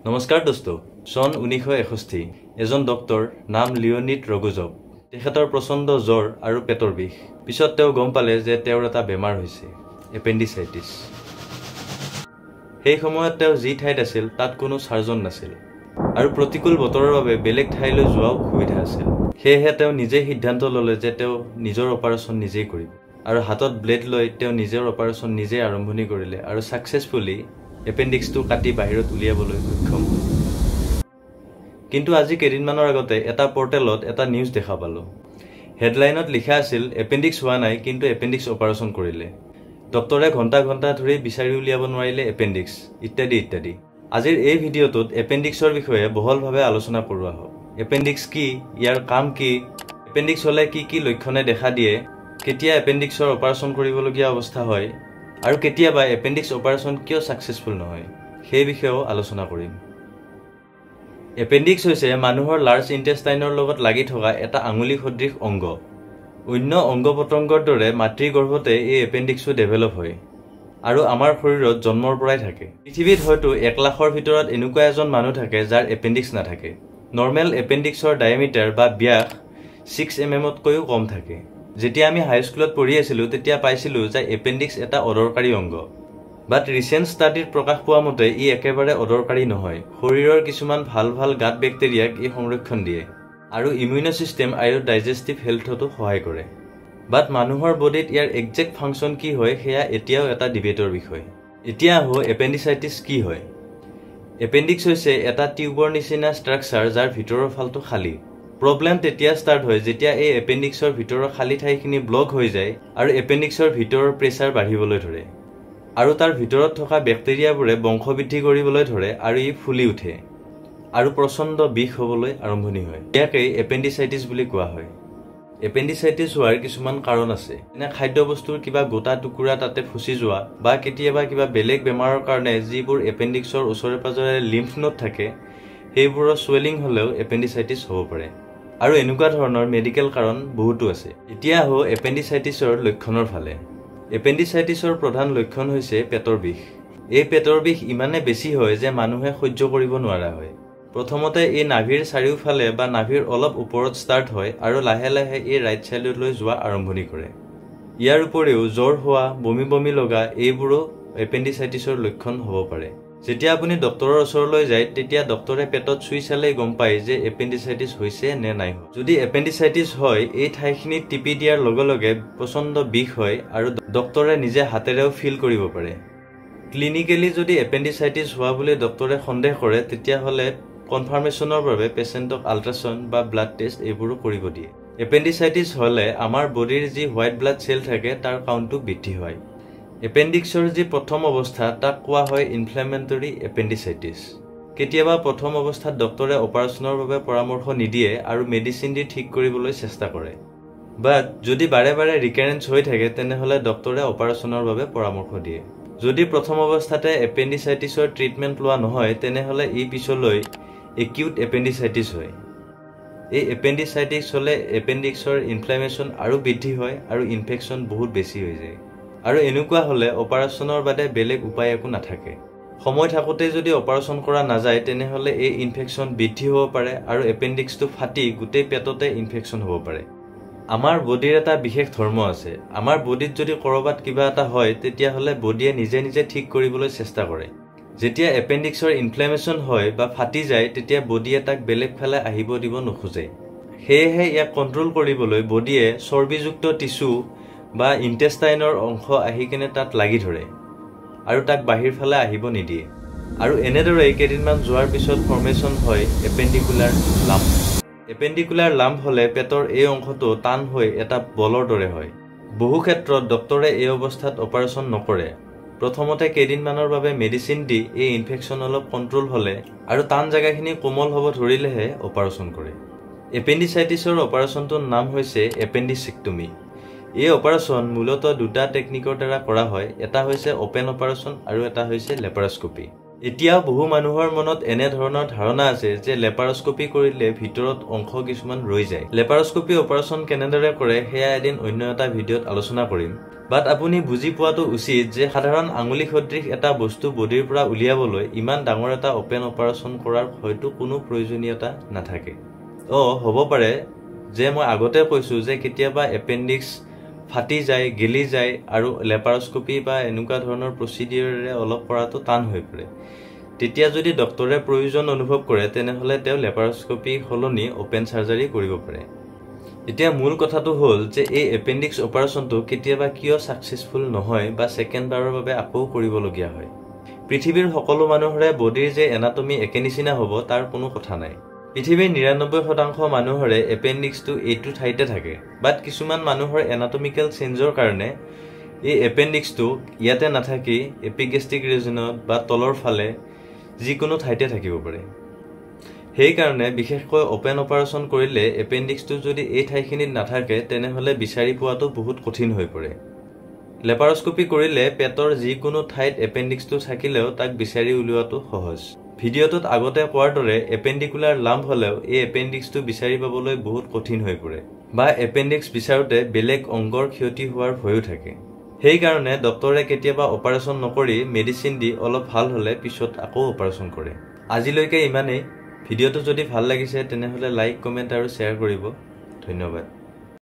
নমস্কাৰ দোস্ত সন 1961 এজন ডক্টৰ নাম লিওনিড ৰগোজভ তেখেতৰ প্ৰচণ্ড জ্বৰ আৰু পেটৰ বিষ পিছত তেওঁ গম পালে যে তেওঁৰ এটা বেমাৰ হৈছে এপেণ্ডিচাইটিছ সেই সময়ত তেওঁ যি ঠাইত আছিল তাত কোনো সাৰ্জন নাছিল আৰু প্ৰতিকূল বতৰৰ বাবে বেলেগ ঠাইলৈ যোৱা অসুবিধা আছিল সেয়েহে তেওঁ নিজে সিদ্ধান্ত ল'লে যে তেওঁ নিজৰ অপাৰেচন নিজেই কৰিব আৰু হাতত ব্লেড লৈ তেওঁ নিজৰ অপাৰেচন নিজে আৰম্ভণি কৰিলে আৰু সাকসেসফুলি এপেণ্ডিক্সটো কাটি বাহিৰত উলিয়াবলৈ সক্ষম হ'ল কিন্তু আজি কেইদিনমানৰ আগতে এটা পৰ্টেলত এটা নিউজ দেখা পালো হেডলাইনত লিখা আছিল এপেণ্ডিক্স হোৱা নাই কিন্তু এপেণ্ডিক্স অপাৰেচন কৰিলে ডক্টৰে ঘণ্টা ঘণ্টা ধৰি বিচাৰি উলিয়াব নোৱাৰিলে এপেণ্ডিক্স ইত্যাদি ইত্যাদি আজিৰ এই ভিডিঅ'টোত এপেণ্ডিক্সৰ বিষয়ে বহলভাৱে আলোচনা কৰোৱা হ'ব এপেণ্ডিক্স কি ইয়াৰ কাম কি এপেণ্ডিক্স হ'লে কি কি লক্ষণে দেখা দিয়ে কেতিয়া এপেণ্ডিক্সৰ অপাৰেচন কৰিবলগীয়া অৱস্থা হয় আৰু কেতিয়াবা এপেণ্ডিক্স অপাৰেচন কিয় সাকসেসফুল নহয় সেই বিষয়েও আলোচনা কৰিম এপেণ্ডিক্স হৈছে মানুহৰ লাৰ্জ ইন্টেষ্টাইনৰ লগত লাগি থকা এটা আঙুলি সদৃশ অংগ অন্য অংগ পতংগৰ দৰে মাতৃ গৰ্ভতে এই এপেণ্ডিক্সটো ডেভেলপ হয় আৰু আমাৰ শৰীৰত জন্মৰ পৰাই থাকে পৃথিৱীত হয়তো 1 লাখৰ ভিতৰত এনেকুৱা এজন মানুহ থাকে যাৰ এপেণ্ডিক্স নাথাকে নৰ্মেল এপেণ্ডিক্সৰ ডায়ামিটাৰ বা ব্যাস 6 mm তকৈও কম থাকে যেতিয়া আমি হাই স্কুলত পঢ়ি আছিলো তেতিয়া পাইছিলো যে এপেণ্ডিক্স এটা অদৰকাৰী অংগ বাট ৰিসেন্ট ষ্টাডিত প্ৰকাশ পোৱা মতে ই একেবাৰে অদৰকাৰী নহয় শৰীৰৰ কিছুমান ভাল গাত বেক্টেৰিয়াক ই সংৰক্ষণ দিয়ে আৰু ইমিউনো সিস্টেম আৰু ডাইজেষ্টিভ হেলথতো সহায় কৰে বাট মানুহৰ বডিত ইয়াৰ এক্সাক্ট ফাংচন কি হয় সেয়া এতিয়াও এটা ডিবেটৰ বিষয় এতিয়া আহো এপেণ্ডিচাইটিছ কি হয় এপেণ্ডিক্স হৈছে এটা টিউবৰ নিচিনা ষ্ট্ৰাকচাৰ যাৰ ভিতৰৰ ফালটো খালী প্ৰবলেম তেতিয়া ষ্টাৰ্ট হয় যেতিয়া এই এপেণ্ডিক্সৰ ভিতৰৰ খালী ঠাইখিনি ব্লক হৈ যায় আৰু এপেণ্ডিক্সৰ ভিতৰৰ প্ৰেছাৰ বাঢ়িবলৈ ধৰে আৰু তাৰ ভিতৰত থকা বেক্টেৰিয়াবোৰে বংশবৃদ্ধি কৰিবলৈ ধৰে আৰু ই ফুলি উঠে আৰু প্ৰচণ্ড বিষ হ'বলৈ আৰম্ভণি হয় ইয়াকে এপেণ্ডিচাইটিছ বুলি কোৱা হয় এপেণ্ডিচাইটিছ হোৱাৰ কিছুমান কাৰণ আছে এনে খাদ্যবস্তুৰ কিবা গোটা টুকুৰা তাতে ফুসি যোৱা বা কেতিয়াবা কিবা বেলেগ বেমাৰৰ কাৰণে যিবোৰ এপেণ্ডিক্সৰ ওচৰে পাজৰে লিম্ফ নোড থাকে সেইবোৰৰ সোৱেলিং হ'লেও এপেণ্ডিচাইটিছ হ'ব পাৰে আৰু এনেকুৱা ধৰণৰ মেডিকেল কাৰণ বহুতো আছে এতিয়া হো এপেণ্ডিচাইটিছৰ লক্ষণৰ ফালে এপেণ্ডিচাইটিছৰ প্ৰধান লক্ষণ হৈছে পেটৰ বিষ এই পেটৰ বিষ ইমানে বেছি হয় যে মানুহে সহ্য কৰিব নোৱাৰা হয় প্ৰথমতে এই নাভিৰ চাৰিওফালে বা নাভিৰ অলপ ওপৰত ষ্টাৰ্ট হয় আৰু লাহে লাহে এই ৰাইট সাইডলৈ যোৱা আৰম্ভণি কৰে ইয়াৰ উপৰিও জ্বৰ হোৱা বমি লগা এইবোৰো এপেণ্ডিচাইটিছৰ লক্ষণ হ'ব পাৰে যেতিয়া আপুনি ডক্টৰৰ ওচৰলৈ যায় তেতিয়া ডক্টৰে পেটত চুই চালেই গম পায় যে এপেণ্ডিচাইটিছ হৈছে নে নাই যদি এপেণ্ডিচাইটিছ হয় এই ঠাইখিনি টিপি দিয়াৰ লগে লগে প্ৰচণ্ড বিষ হয় আৰু ডক্টৰে নিজে হাতেৰেও ফিল কৰিব পাৰে ক্লিনিকেলি যদি এপেণ্ডিচাইটিছ হোৱা বুলি ডক্টৰে সন্দেহ কৰে তেতিয়াহ'লে কনফাৰ্মেশ্যনৰ বাবে পেচেণ্টক আল্ট্ৰাছাউণ্ড বা ব্লাড টেষ্ট এইবোৰো কৰিব দিয়ে এপেণ্ডিচাইটিছ হ'লে আমাৰ বডিৰ যি হোৱাইট ব্লাড চেল থাকে তাৰ কাউণ্টটো বৃদ্ধি হয় এপেণ্ডিক্সৰ যি প্ৰথম অৱস্থা তাক কোৱা হয় ইনফ্লেমেটৰী এপেণ্ডিচাইটিছ কেতিয়াবা প্ৰথম অৱস্থাত ডক্টৰে অপাৰেচনৰ বাবে পৰামৰ্শ নিদিয়ে আৰু মেডিচিন দি ঠিক কৰিবলৈ চেষ্টা কৰে বাট যদি বাৰে বাৰে ৰিকাৰেন্স হৈ থাকে তেনেহ'লে ডক্টৰে অপাৰেচনৰ বাবে পৰামৰ্শ দিয়ে যদি প্ৰথম অৱস্থাতে এপেণ্ডিচাইটিছৰ ট্ৰিটমেণ্ট লোৱা নহয় তেনেহ'লে ই পিছলৈ একিউট এপেণ্ডিচাইটিছ হয় এই এপেণ্ডিচাইটিছ হ'লে এপেণ্ডিক্সৰ ইনফ্লেমেশ্যন আৰু বৃদ্ধি হয় আৰু ইনফেকশ্যন বহুত বেছি হৈ যায় আৰু এনেকুৱা হ'লে অপাৰেচনৰ বাদে বেলেগ উপায় একো নাথাকে সময় থাকোতে যদি অপাৰেচন কৰা নাযায় তেনেহ'লে এই ইনফেকশ্যন বৃদ্ধি হ'ব পাৰে আৰু এপেণ্ডিক্সটো ফাটি গোটেই পেটতে ইনফেকশ্যন হ'ব পাৰে আমাৰ বডিৰ এটা বিশেষ ধৰ্ম আছে আমাৰ বডিত যদি কৰবাত কিবা এটা হয় তেতিয়াহ'লে বডিয়ে নিজে ঠিক কৰিবলৈ চেষ্টা কৰে যেতিয়া এপেণ্ডিক্সৰ ইনফ্লেমেশ্যন হয় বা ফাটি যায় তেতিয়া বডিয়ে তাক বেলেগ ফালে আহিব দিব নোখোজে সেয়েহে ইয়াক কণ্ট্ৰোল কৰিবলৈ বডিয়ে চৰ্বিযুক্ত টিস্যু বা ইন্টেষ্টাইনৰ অংশ আহি কিনে তাত লাগি ধৰে আৰু তাক বাহিৰ ফালে আহিব নিদিয়ে আৰু এনেদৰে কেইদিনমান যোৱাৰ পিছত ফৰ্মেশ্যন হয় এপেণ্ডিকুলাৰ লাম্প এপেণ্ডিকুলাৰ লাম্প হ'লে পেটৰ এই অংশটো টান হৈ এটা বলৰ দৰে হয় বহু ক্ষেত্ৰত ডক্টৰে এই অৱস্থাত অপাৰেচন নকৰে প্ৰথমতে কেইদিনমানৰ বাবে মেডিচিন দি এই ইনফেকশ্যন অলপ কণ্ট্ৰোল হ'লে আৰু টান জাগাখিনি কোমল হ'ব ধৰিলেহে অপাৰেচন কৰে এপেণ্ডিচাইটিছৰ অপাৰেচনটোৰ নাম হৈছে এপেণ্ডিচেক্টমি এই অপাৰেচন মূলতঃ দুটা টেকনিকৰ দ্বাৰা কৰা হয় এটা হৈছে ওপেন অপাৰেচন আৰু এটা হৈছে লেপাৰোস্কোপি এতিয়াও বহু মানুহৰ মনত এনে ধৰণৰ ধাৰণা আছে যে লেপাৰস্কোপি কৰিলে ভিতৰত অংশ কিছুমান ৰৈ যায়। লেপাৰস্কোপি অপাৰেশ্যন কেনেদৰে কৰে সেয়া এদিন অন্য এটা ভিডিঅ'ত আলোচনা কৰিম। বাট আপুনি বুজি পোৱাটো উচিত যে সাধাৰণ আঙুলি সদৃশ এটা বস্তু বডিৰ পৰা উলিয়াবলৈ ইমান ডাঙৰ এটা অপেন অপাৰেশ্যন কৰাৰ হয়তো কোনো প্ৰয়োজনীয়তা নাথাকে। হ'ব পাৰে যে মই আগতে কৈছো যে কেতিয়াবা এপেণ্ডিক্স ফাটি যায়, গেলি যায় আৰু লেপাৰস্কোপি বা এনেকুৱা ধৰণৰ প্ৰচিডিউৰেৰে অলপ কৰাটো টান হৈ পৰে। তেতিয়া যদি ডক্টৰে প্ৰয়োজন অনুভৱ কৰে তেনেহ'লে তেওঁ লেপাৰস্কোপি সলনি অপেন চাৰ্জাৰী কৰিব পাৰে। এতিয়া মূল কথাটো হ'ল যে এই এপেণ্ডিক্স অপাৰেশ্যনটো কেতিয়াবা কিয় ছাকচেছফুল নহয় বা ছেকেণ্ড বাৰৰ বাবে আকৌ কৰিবলগীয়া হয়। পৃথিৱীৰ সকলো মানুহৰে বডিৰ যে এনাটমি একে নিচিনা হ'ব তাৰ কোনো কথা নাই। পৃথিৱীৰ ৯৯% মানুহৰে এপেণ্ডিক্সটো এইটো ঠাইতে থাকে। বাট কিছুমান মানুহৰ এনাটমিকেল চেঞ্জৰ কাৰণে এই এপেণ্ডিক্সটো ইয়াতে নাথাকি এপিগেষ্ট্ৰিক ৰিজনত বা তলৰ ফালে যিকোনো ঠাইতে থাকিব পাৰে। সেইকাৰণে বিশেষকৈ অপেন অপাৰেশ্যন কৰিলে এপেণ্ডিক্সটো যদি এই ঠাইখিনিত নাথাকে তেনেহ'লে বিচাৰি পোৱাটো বহুত কঠিন হৈ পৰে। লেপাৰস্কোপি কৰিলে পেটৰ যিকোনো ঠাইত এপেণ্ডিক্সটো থাকিলেও তাক বিচাৰি উলিওৱাটো সহজ। ভিডিঅ'টোত আগতে কোৱাৰ দৰে এপেণ্ডিকুলাৰ লাম্প হ'লেও এই এপেণ্ডিক্সটো বিচাৰি পাবলৈ বহুত কঠিন হৈ পৰে বা এপেণ্ডিক্স বিচাৰোঁতে বেলেগ অংগৰ ক্ষতি হোৱাৰ ভয়ো থাকে। সেইকাৰণে ডক্টৰে কেতিয়াবা অপাৰেশ্যন নকৰি মেডিচিন দি অলপ ভাল হ'লে পিছত আকৌ অপাৰেশ্যন কৰে। আজিলৈকে ইমানেই। ভিডিঅ'টো যদি ভাল লাগিছে তেনেহ'লে লাইক, কমেণ্ট আৰু শ্বেয়াৰ কৰিব। ধন্যবাদ।